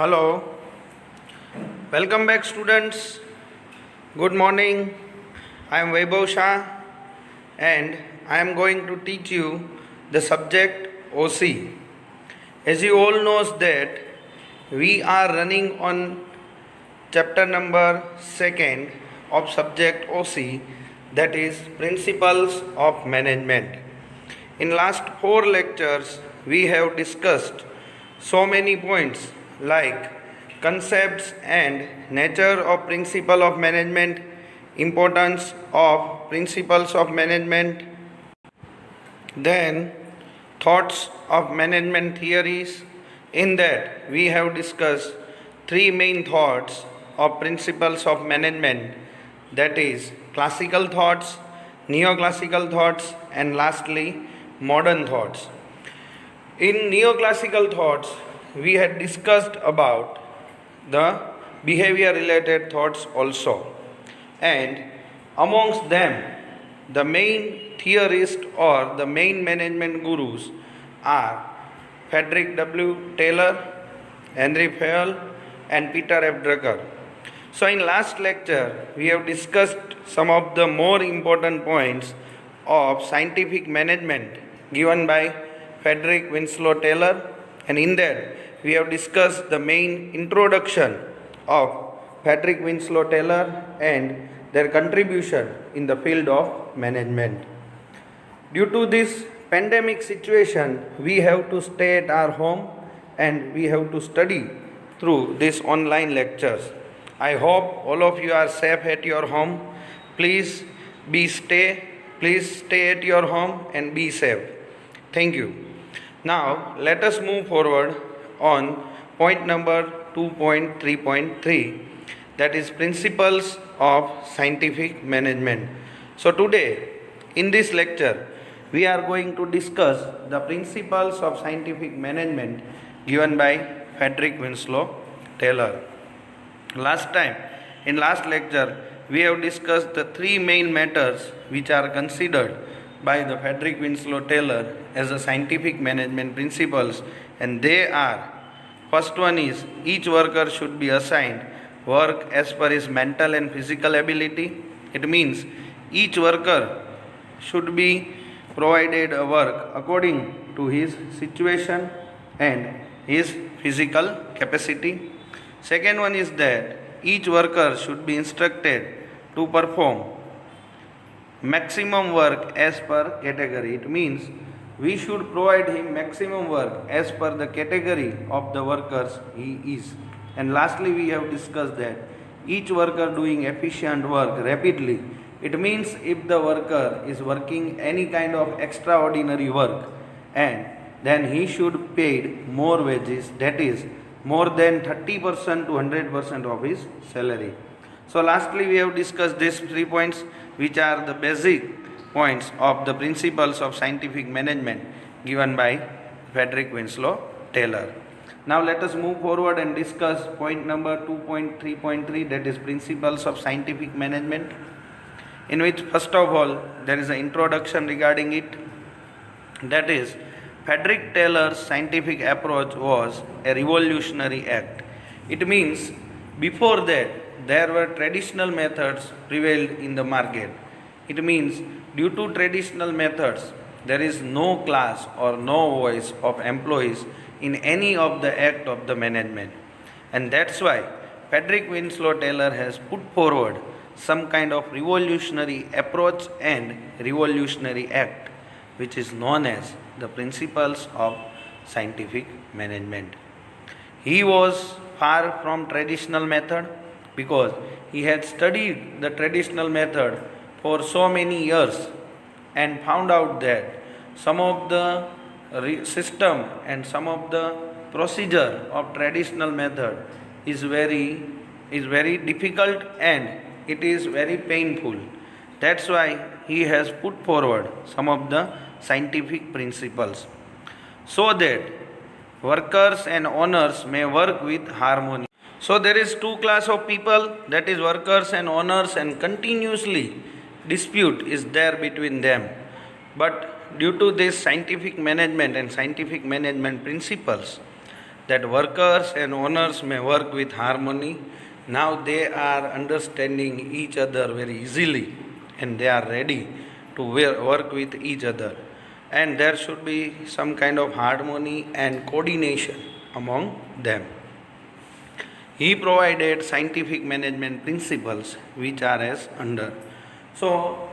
Hello, welcome back students. Good morning. I am Vaibhav Shah and I am going to teach you the subject OC. As you all knows that we are running on chapter number 2nd of subject OC, that is Principles of Management. In last 4 lectures we have discussed so many points like concepts and nature of principle of management, importance of principles of management, then thoughts of management theories. In that we have discussed 3 main thoughts of principles of management, that is classical thoughts, neoclassical thoughts, and lastly modern thoughts. In neoclassical thoughts we had discussed about the behavior related thoughts also, and amongst them the main theorists or the main management gurus are Frederick W. Taylor, Henry Fayol, and Peter F. Drucker. So in last lecture we have discussed some of the more important points of scientific management given by Frederick Winslow Taylor, and in that we have discussed the main introduction of Frederick Winslow Taylor and their contribution in the field of management. Due to this pandemic situation, we have to stay at our home and we have to study through these online lectures. I hope all of you are safe at your home. Please stay at your home and be safe. Thank you. Now let us move forward on point number 2.3.3, that is principles of scientific management. So today in this lecture we are going to discuss the principles of scientific management given by Frederick Winslow Taylor. In last lecture we have discussed the 3 main matters which are considered by the Frederick Winslow Taylor as the scientific management principles, and they are: first one is each worker should be assigned work as per his mental and physical ability. It means each worker should be provided a work according to his situation and his physical capacity. Second one is that each worker should be instructed to perform maximum work as per category. It means we should provide him maximum work as per the category of the workers he is. And lastly we have discussed that each worker doing efficient work rapidly. It means if the worker is working any kind of extraordinary work, and then he should paid more wages, that is more than 30% to 100% of his salary. So lastly we have discussed these 3 points which are the basic points of the principles of scientific management given by Frederick Winslow Taylor. Now let us move forward and discuss point number 2.3.3, that is principles of scientific management, in which first of all there is an introduction regarding it. That is, Frederick Taylor's scientific approach was a revolutionary act. It means before that there were traditional methods prevailed in the market. It means due to traditional methods there is no class or no voice of employees in any of the act of the management, and that's why Frederick Winslow Taylor has put forward some kind of revolutionary approach and revolutionary act which is known as the principles of scientific management. He was far from traditional method because he had studied the traditional method for so many years and found out that some of the system and some of the procedure of traditional method is very difficult and it is very painful. That's why he has put forward some of the scientific principles so that workers and owners may work with harmony. So there is 2 class of people, that is workers and owners, and continuously dispute is there between them. But due to this scientific management and scientific management principles, that workers and owners may work with harmony. Now they are understanding each other very easily and they are ready to work with each other. And there should be some kind of harmony and coordination among them. He provided scientific management principles which are as under. So,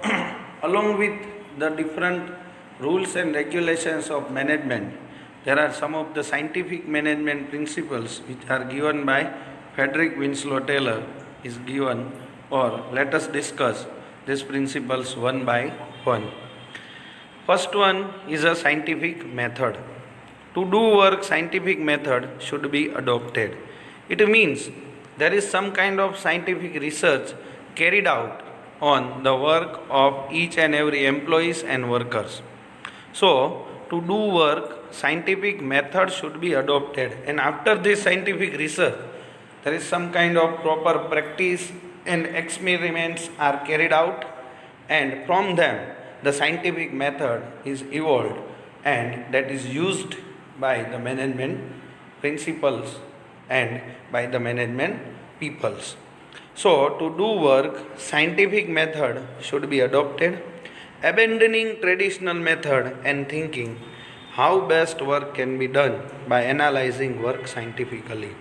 along with the different rules and regulations of management, there are some of the scientific management principles which are given by Frederick Winslow Taylor is given, or let us discuss these principles one by one. First one is a scientific method. To do work, scientific method should be adopted. It means there is some kind of scientific research carried out on the work of each and every employees and workers. So, to do work, scientific method should be adopted, and after this scientific research, there is some kind of proper practice and experiments are carried out, and from them the scientific method is evolved and that is used by the management principles and by the management peoples. So, to do work, scientific method should be adopted, abandoning traditional method and thinking how best work can be done by analyzing work scientifically.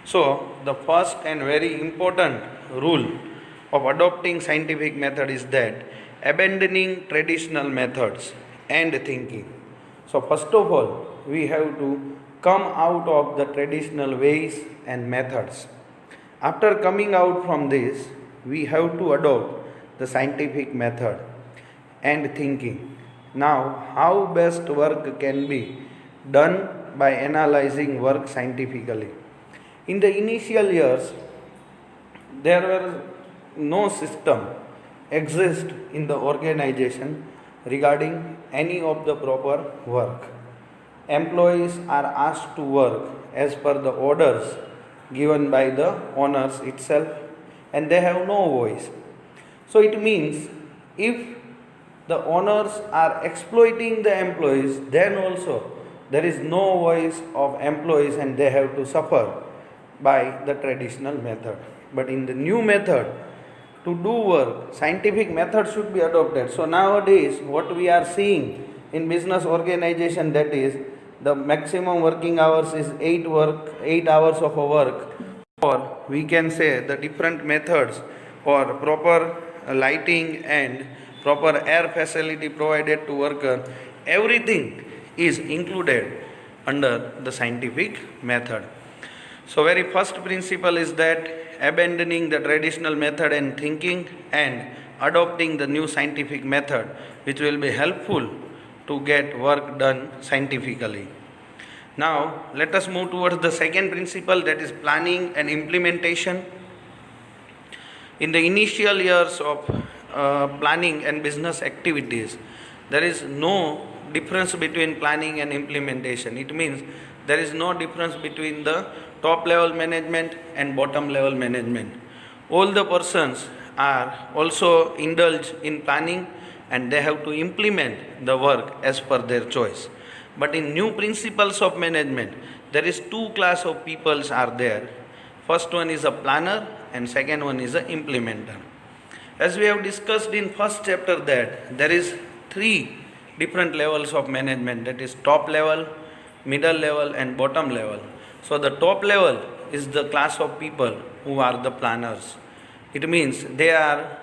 So, the first and very important rule of adopting scientific method is that abandoning traditional methods and thinking. So, first of all, we have to come out of the traditional ways and methods. After coming out from this, we have to adopt the scientific method and thinking. Now, how best work can be done by analyzing work scientifically. In the initial years, there were no system exist in the organization regarding any of the proper work. Employees are asked to work as per the orders given by the owners itself, and they have no voice. So it means if the owners are exploiting the employees, then also there is no voice of employees and they have to suffer by the traditional method. But in the new method, to do work, scientific method should be adopted. So nowadays what we are seeing in business organization, that is the maximum working hours is 8 hours of a work, or we can say the different methods or proper lighting and proper air facility provided to worker, everything is included under the scientific method. So very first principle is that abandoning the traditional method and thinking and adopting the new scientific method, which will be helpful to get work done scientifically. Now let us move towards the second principle, that is planning and implementation. In the initial years of planning and business activities, there is no difference between planning and implementation. It means there is no difference between the top level management and bottom level management. All the persons are also indulged in planning and they have to implement the work as per their choice. But in new principles of management, there is two class of peoples are there. First one is a planner and second one is a implementer. As we have discussed in first chapter, that there is three different levels of management, that is top level, middle level and bottom level. So the top level is the class of people who are the planners. It means they are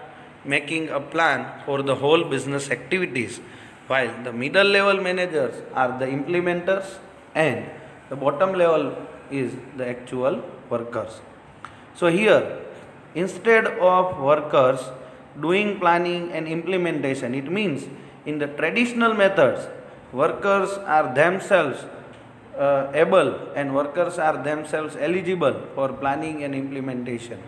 making a plan for the whole business activities, while the middle level managers are the implementers and the bottom level is the actual workers. So here, instead of workers doing planning and implementation, it means in the traditional methods, workers are themselves able and workers are themselves eligible for planning and implementation.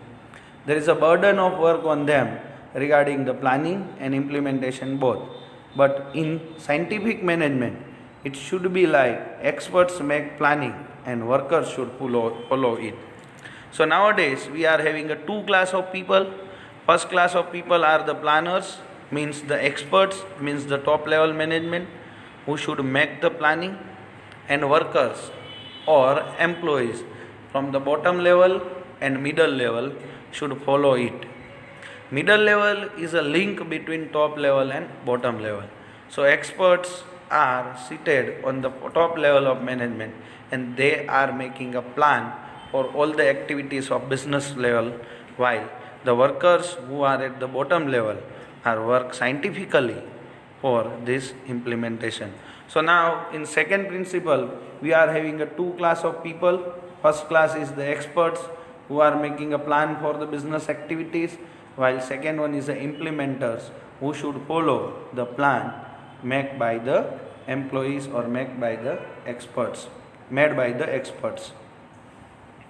There is a burden of work on them regarding the planning and implementation both. But in scientific management, it should be like experts make planning and workers should follow it. So nowadays we are having a two class of people. First class of people are the planners, means the experts, means the top level management who should make the planning, and workers or employees from the bottom level and middle level should follow it. Middle level is a link between top level and bottom level. So experts are seated on the top level of management and they are making a plan for all the activities of business level, while the workers who are at the bottom level are work scientifically for this implementation. So now in second principle we are having a two class of people. First class is the experts who are making a plan for the business activities, while second one is the implementers who should follow the plan made by the employees or made by the experts.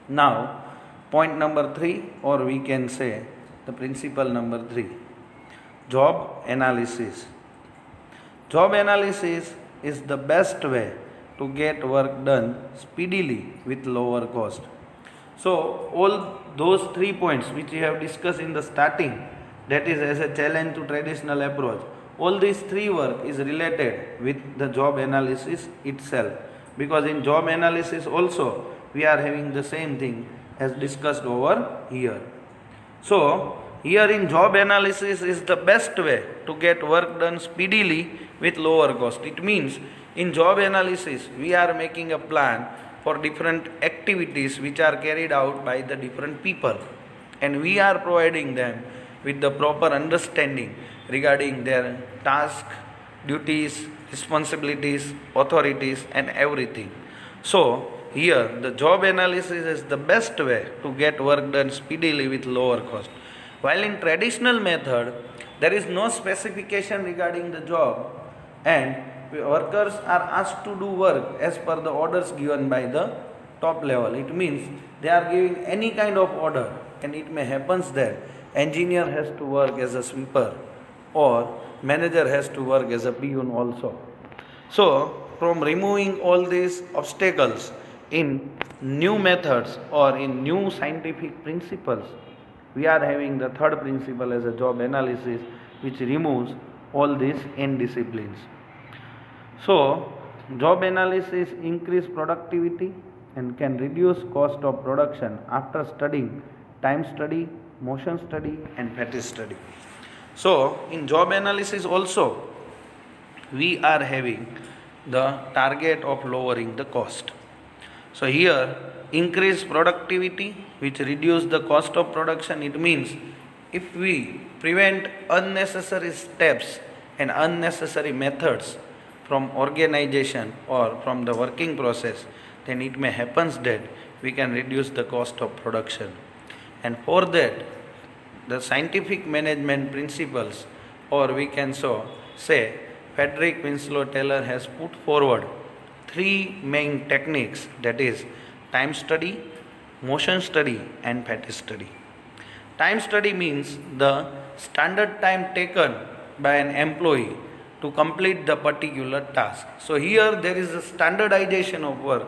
Now point number 3, or we can say the principle number 3, job analysis. Job analysis is the best way to get work done speedily with lower cost. So all those 3 points which we have discussed in the starting, that is as a challenge to traditional approach, all these 3 work is related with the job analysis itself, because in job analysis also we are having the same thing as discussed over here. So here in job analysis is the best way to get work done speedily with lower cost. It means in job analysis we are making a plan for different activities which are carried out by the different people, and we are providing them with the proper understanding regarding their task, duties, responsibilities, authorities and everything. So here the job analysis is the best way to get work done speedily with lower cost. While in traditional method there is no specification regarding the job and workers are asked to do work as per the orders given by the top level. It means they are giving any kind of order, and it may happens that engineer has to work as a sweeper or manager has to work as a peon also. So from removing all these obstacles in new methods or in new scientific principles, we are having the third principle as a job analysis, which removes all these N disciplines. So job analysis increase productivity and can reduce cost of production after studying time study, motion study and fatigue study. So in job analysis also we are having the target of lowering the cost. So here increase productivity which reduce the cost of production. It means if we prevent unnecessary steps and unnecessary methods from organization or from the working process, then it may happen that we can reduce the cost of production. And for that the scientific management principles, or we can say Frederick Winslow Taylor has put forward 3 main techniques, that is time study, motion study and fatigue study. Time study means the standard time taken by an employee to complete the particular task. So here there is a standardization of work.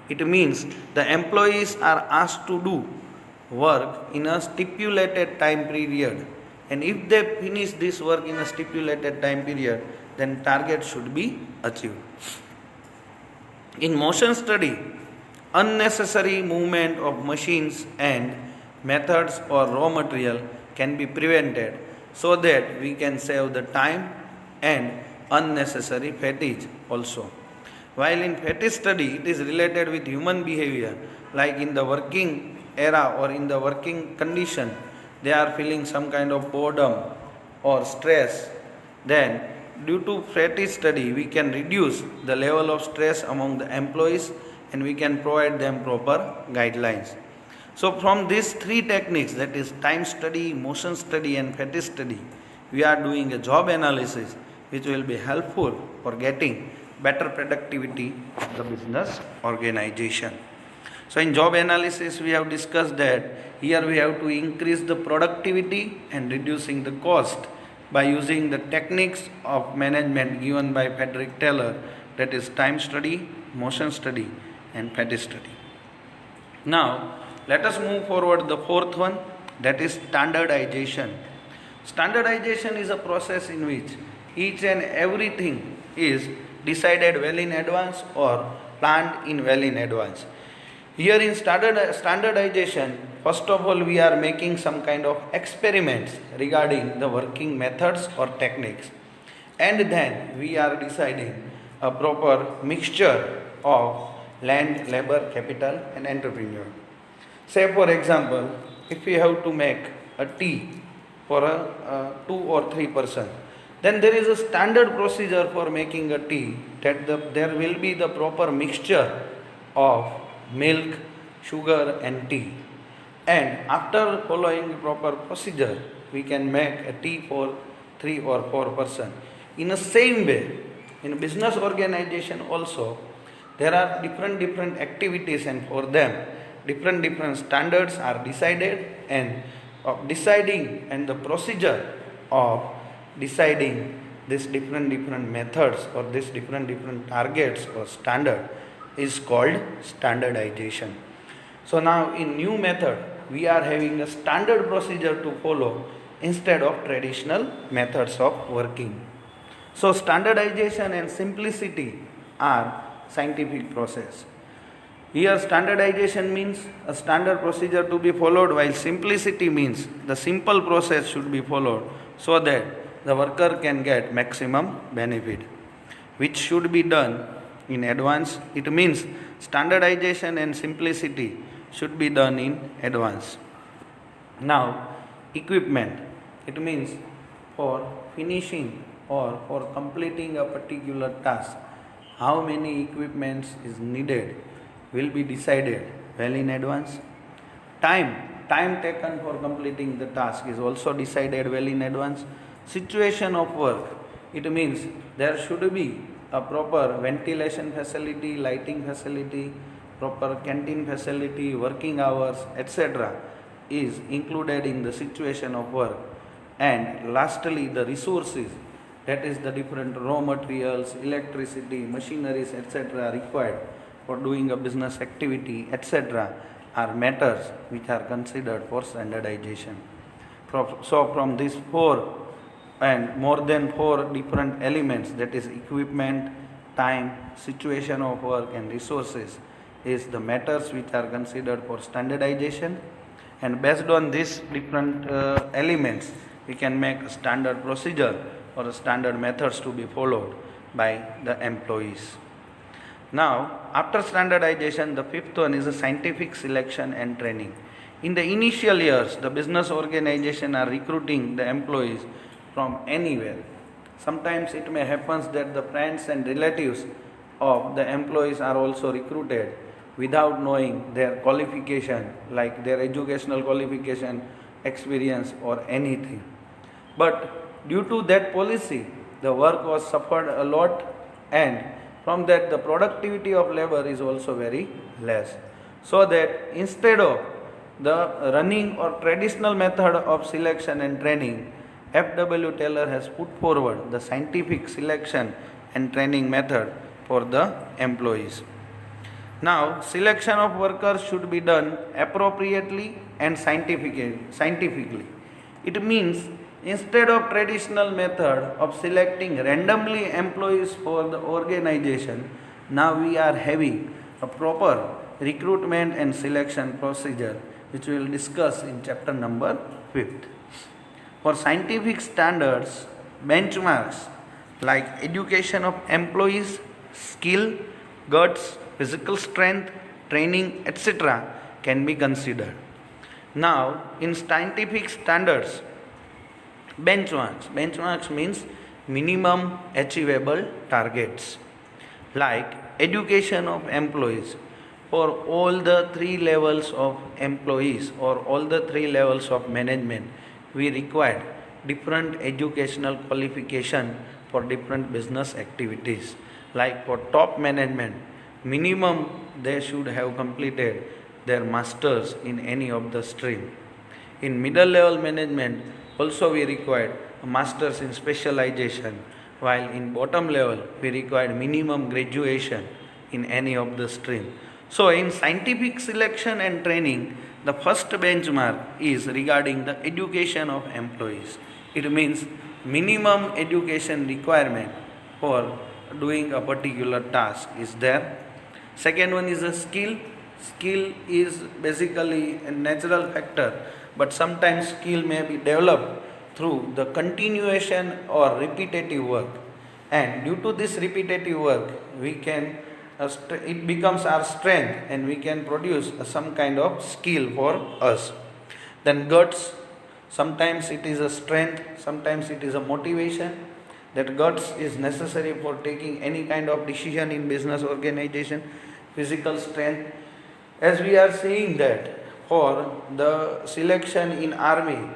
It means the employees are asked to do work in a stipulated time period, and if they finish this work in a stipulated time period, then target should be achieved. In motion study, unnecessary movement of machines and methods or raw material can be prevented so that we can save the time and unnecessary fatigue also. While in fatigue study it is related with human behavior, like in the working era or in the working condition they are feeling some kind of boredom or stress, then due to fatigue study we can reduce the level of stress among the employees and we can provide them proper guidelines. So from these 3 techniques, that is time study, motion study and fatigue study, we are doing a job analysis which will be helpful for getting better productivity of the business organization. So in job analysis we have discussed that here we have to increase the productivity and reducing the cost by using the techniques of management given by Frederick Taylor, that is time study, motion study and fatigue study. Now let us move forward the 4th one, that is standardization. Standardization is a process in which each and everything is decided well in advance or planned in well in advance. Here in standardization, first of all we are making some kind of experiments regarding the working methods or techniques, and then we are deciding a proper mixture of land, labor, capital and entrepreneur. Say for example, if we have to make a tea for a 2 or 3 person, then there is a standard procedure for making a tea, that there will be the proper mixture of milk, sugar and tea, and after following proper procedure we can make a tea for 3 or 4 person. In the same way, in business organization also there are different activities, and for them different standards are decided, and of deciding and the procedure of deciding these different methods or these different targets or standard is called standardization. So now in new method we are having a standard procedure to follow instead of traditional methods of working. So standardization and simplicity are scientific process. Here standardization means a standard procedure to be followed, while simplicity means the simple process should be followed so that the worker can get maximum benefit, which should be done in advance. It means standardization and simplicity should be done in advance. Now equipment, it means for finishing or for completing a particular task, how many equipments is needed will be decided well in advance. Time taken for completing the task is also decided well in advance. Situation of work, it means there should be a proper ventilation facility, lighting facility, proper canteen facility, working hours, etc. is included in the situation of work. And lastly, the resources, that is the different raw materials, electricity, machineries, etc. required for doing a business activity, etc. are matters which are considered for standardization. So from these 4 and more than 4 different elements, that is equipment, time, situation of work and resources, is the matters which are considered for standardization, and based on these different elements we can make a standard procedure or a standard methods to be followed by the employees. Now after standardization, the 5th one is a scientific selection and training. In the initial years, the business organization are recruiting the employees from anywhere. Sometimes it may happen that the friends and relatives of the employees are also recruited without knowing their qualification, like their educational qualification, experience or anything. But due to that policy, the work was suffered a lot, and from that the productivity of labor is also very less. So that instead of the running or traditional method of selection and training, F.W. Taylor has put forward the scientific selection and training method for the employees. Now, selection of workers should be done appropriately and scientifically. It means instead of traditional method of selecting randomly employees for the organization, now we are having a proper recruitment and selection procedure, which we will discuss in chapter number 5th. For scientific standards, benchmarks like education of employees, skill, guts, physical strength, training, etc. can be considered. Now, in scientific standards, benchmarks means minimum achievable targets, like education of employees. For all the 3 levels of employees or all the 3 levels of management, we require different educational qualification for different business activities. Like for top management, minimum they should have completed their masters in any of the stream. In middle level management also we required a masters in specialization, while in bottom level we required minimum graduation in any of the stream. So in scientific selection and training, the first benchmark is regarding the education of employees. It means minimum education requirement for doing a particular task is there. Second one is a skill. Skill is basically a natural factor, but sometimes skill may be developed through the continuation or repetitive work. And due to this repetitive work, we can it becomes our strength and we can produce some kind of skill for us. Then guts, sometimes it is a strength, sometimes it is a motivation. That guts is necessary for taking any kind of decision in business organization. Physical strength, as we are seeing that for the selection in army,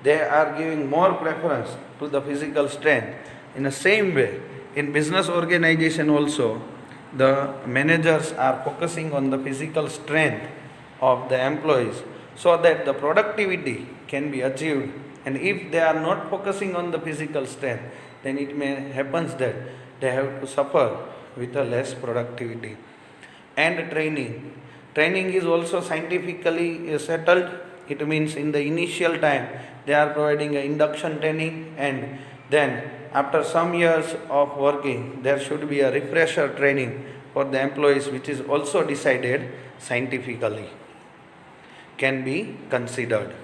they are giving more preference to the physical strength. In the same way, in business organization also, the managers are focusing on the physical strength of the employees so that the productivity can be achieved. And if they are not focusing on the physical strength, then it may happen that they have to suffer with a less productivity. And training. Training is also scientifically settled. It means in the initial time they are providing an induction training, and then after some years of working there should be a refresher training for the employees, which is also decided scientifically, can be considered.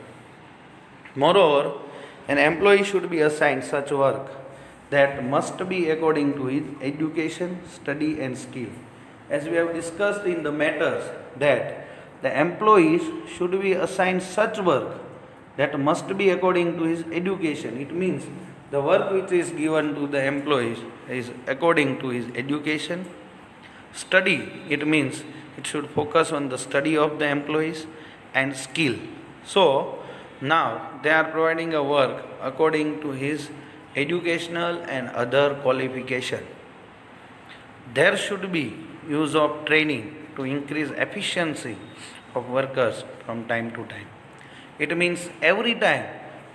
Moreover, an employee should be assigned such work that must be according to his education, study and skill. As we have discussed in the matters that the employees should be assigned such work that must be according to his education. It means the work which is given to the employees is according to his education. Study, it means it should focus on the study of the employees, and skill. So now they are providing a work according to his educational and other qualification. There should be use of training to increase efficiency of workers from time to time. It means every time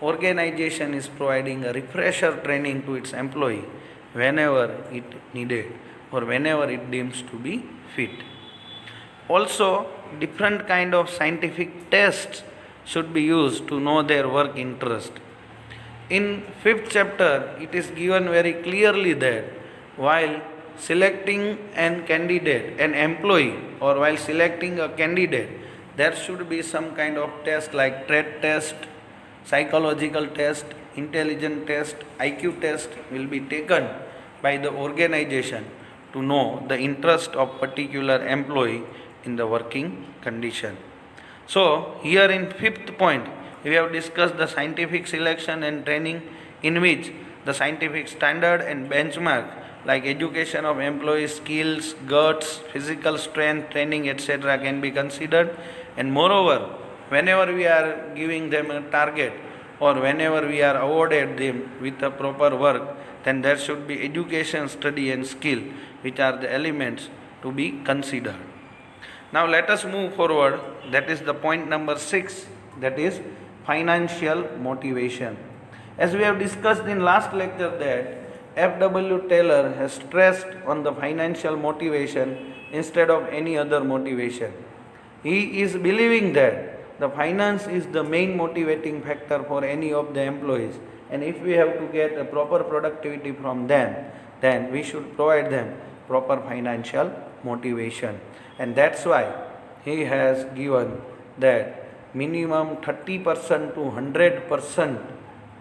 organization is providing a refresher training to its employee whenever it needed or whenever it deems to be fit. Also, different kind of scientific tests should be used to know their work interest. In 5th chapter, it is given very clearly that while selecting an candidate, an employee, or while selecting a candidate, there should be some kind of test like trait test, psychological test, intelligence test, IQ test will be taken by the organization to know the interest of particular employee in the working condition. So here in 5th point, we have discussed the scientific selection and training, in which the scientific standard and benchmark like education of employees, skills, guts, physical strength, training, etc. can be considered. And moreover, whenever we are giving them a target or whenever we are awarded them with a proper work, then there should be education, study and skill, which are the elements to be considered. Now let us move forward. That is the point number 6, that is financial motivation. As we have discussed in last lecture that F.W. Taylor has stressed on the financial motivation instead of any other motivation. He is believing that the finance is the main motivating factor for any of the employees, and if we have to get a proper productivity from them, then we should provide them proper financial motivation. And that's why he has given that minimum 30% to 100%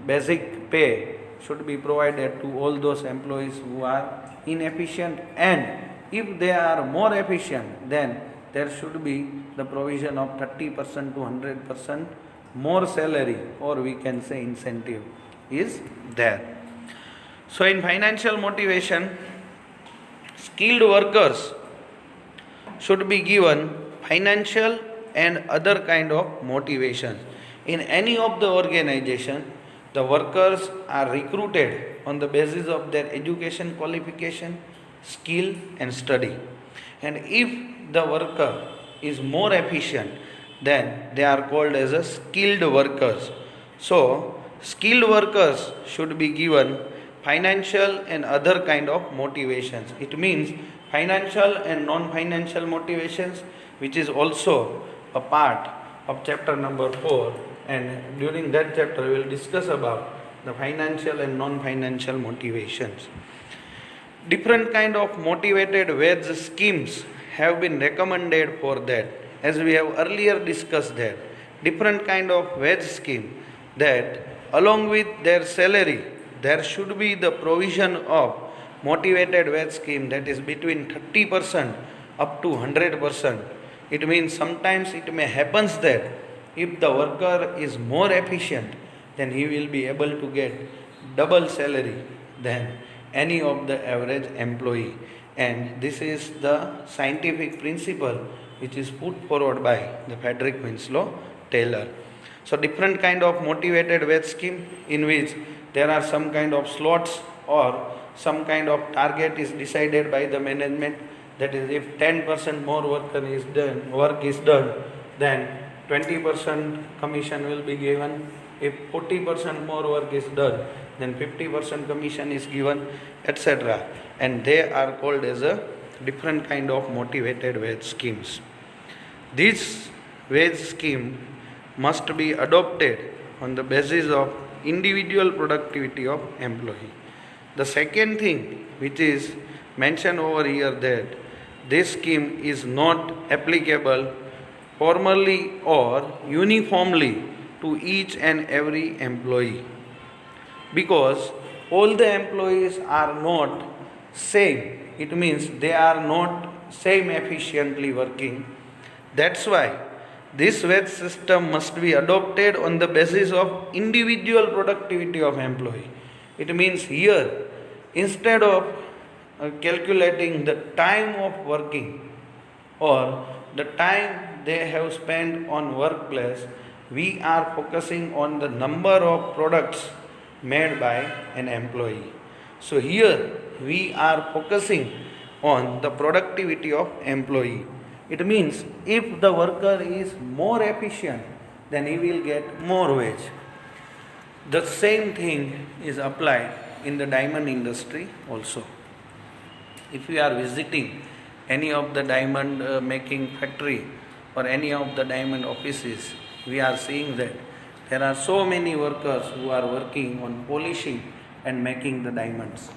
basic pay should be provided to all those employees who are inefficient, and if they are more efficient, then there should be the provision of 30% to 100% more salary, or we can say incentive is there. So in financial motivation, skilled workers should be given financial and other kind of motivation. In any of the organization, the workers are recruited on the basis of their education qualification, skill and study. And if the worker is more efficient, then they are called as a skilled workers. So, skilled workers should be given financial and other kind of motivations. It means financial and non-financial motivations, which is also a part of chapter number 4. And during that chapter we will discuss about the financial and non-financial motivations. Different kind of motivated wage schemes have been recommended for that, as we have earlier discussed that. Different kind of wage scheme that along with their salary there should be the provision of motivated wage scheme that is between 30% up to 100%. It means sometimes it may happens that if the worker is more efficient, then he will be able to get double salary than any of the average employee. And this is the scientific principle which is put forward by the Frederick Winslow Taylor. So different kind of motivated wage scheme in which there are some kind of slots or some kind of target is decided by the management. That is, if 10% more work is done, then 20% commission will be given. If 40% more work is done, then 50% commission is given, etc. And they are called as a different kind of motivated wage schemes. This wage scheme must be adopted on the basis of individual productivity of employee. The second thing which is mentioned over here, that this scheme is not applicable formally or uniformly to each and every employee, because all the employees are not same. It means they are not same efficiently working. That's why this wage system must be adopted on the basis of individual productivity of employee. It means here, instead of calculating the time of working or the time they have spent on workplace, we are focusing on the number of products made by an employee. So here we are focusing on the productivity of employee. It means if the worker is more efficient, then he will get more wage. The same thing is applied in the diamond industry also. If we are visiting any of the diamond making factory or any of the diamond offices, we are seeing that there are so many workers who are working on polishing and making the diamonds.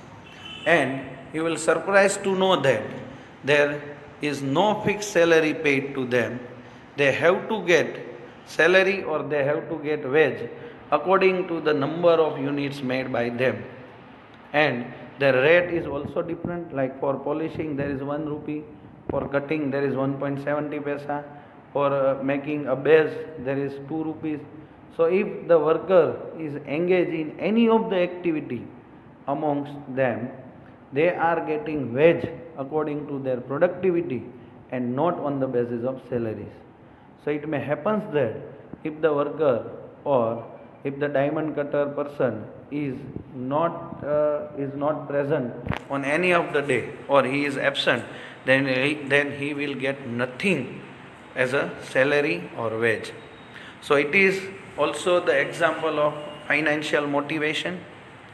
And you will surprised to know that there is no fixed salary paid to them. They have to get salary or they have to get wage according to the number of units made by them. And the rate is also different, like for polishing there is 1 rupee, for cutting there is 1.70 paisa, for making a base there is 2 rupees. So if the worker is engaged in any of the activity amongst them, they are getting wage according to their productivity and not on the basis of salaries. So it may happen that if the worker or if the diamond cutter person is not present on any of the day or he is absent, then he will get nothing as a salary or wage. So it is also the example of financial motivation,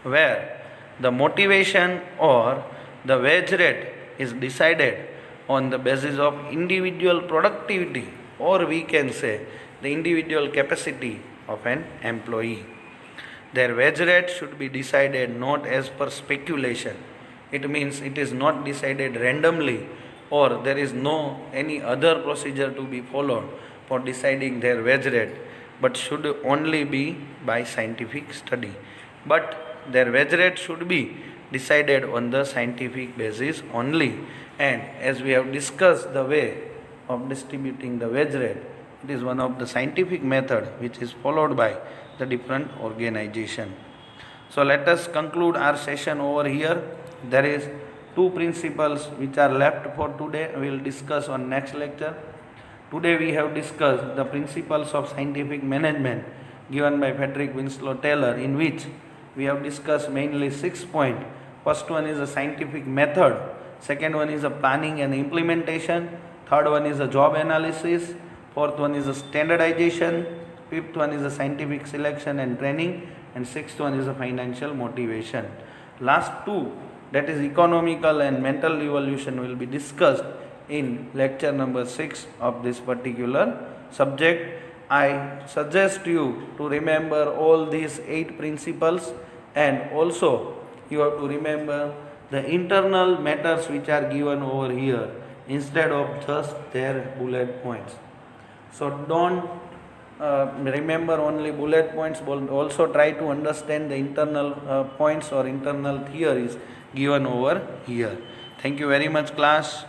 where the motivation or the wage rate is decided on the basis of individual productivity, or we can say the individual capacity of an employee. Their wage rate should be decided not as per speculation. It means it is not decided randomly, or there is no any other procedure to be followed for deciding their wage rate, but should only be by scientific study. But their wage rate should be decided on the scientific basis only. And as we have discussed the way of distributing the wage rate, it is one of the scientific method which is followed by the different organization. So let us conclude our session over here. There is 2 principles which are left for today. We will discuss on next lecture. Today we have discussed the principles of scientific management given by Frederick Winslow Taylor, in which we have discussed mainly 6 points. First one is a scientific method. Second one is a planning and implementation. Third one is a job analysis. Fourth one is a standardization. Fifth one is a scientific selection and training. And sixth one is a financial motivation. Last 2, that is economical and mental evolution, will be discussed in lecture number 6 of this particular subject. I suggest you to remember all these 8 principles, and also you have to remember the internal matters which are given over here instead of just their bullet points. So don't remember only bullet points, but also try to understand the internal points or internal theories given over here. Thank you very much, class.